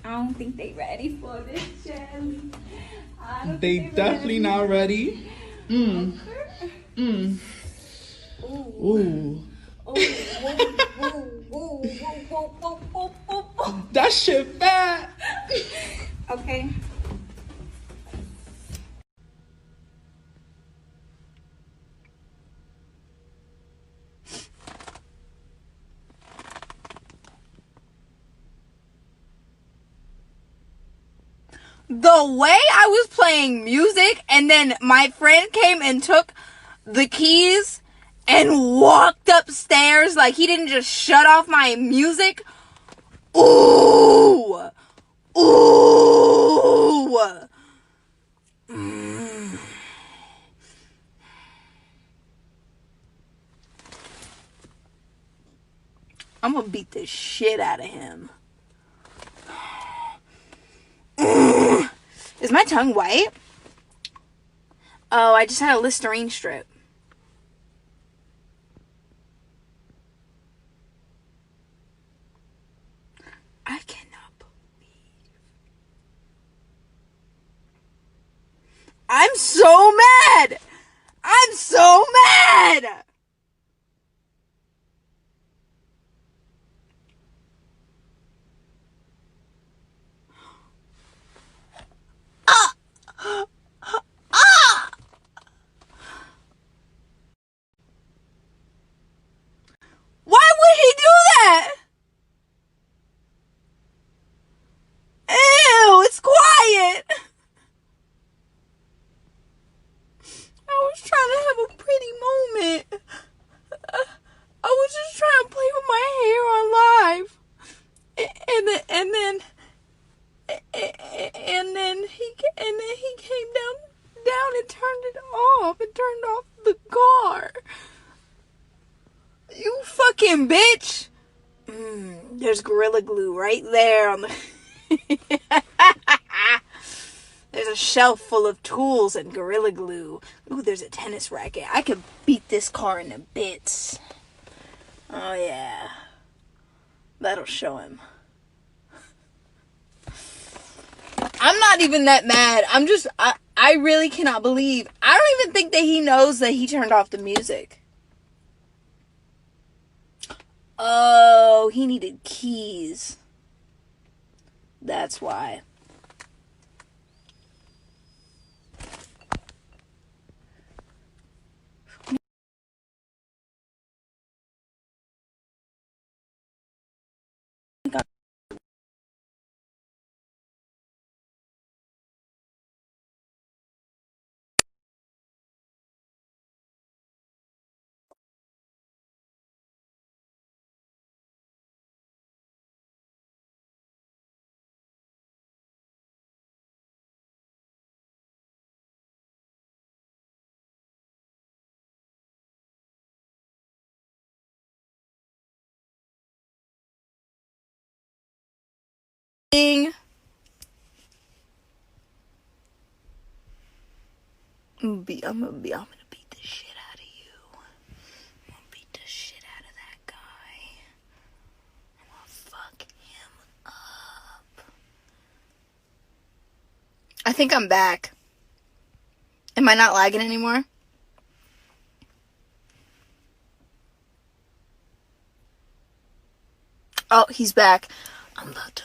I don't think they ready for this, Jelly. They definitely not ready. Ooh. That shit fat. Okay. The way I was playing music and then my friend came and took the keys and walked upstairs, like he didn't just shut off my music. Ooh! Ooh! I'm gonna beat the shit out of him. Is my tongue white? Oh, I just had a Listerine strip. I cannot believe. I'm so mad! I'm so mad! Why would he do that? Ew, it's quiet. I was trying to have a pretty moment. I was just trying to play with my hair on live. And then he came down and turned it off and turned off the car. You fucking bitch. There's Gorilla Glue right there on the There's a shelf full of tools and Gorilla Glue. Ooh, there's a tennis racket. I could beat this car into bits. Oh yeah. That'll show him. I'm not even that mad. I really cannot believe. I don't even think that he knows that he turned off the music. Oh, he needed keys. That's why. I'm gonna beat the shit out of you. I'm gonna beat the shit out of that guy. I'm gonna fuck him up. I think I'm back. Am I not lagging anymore? Oh, he's back. I'm about to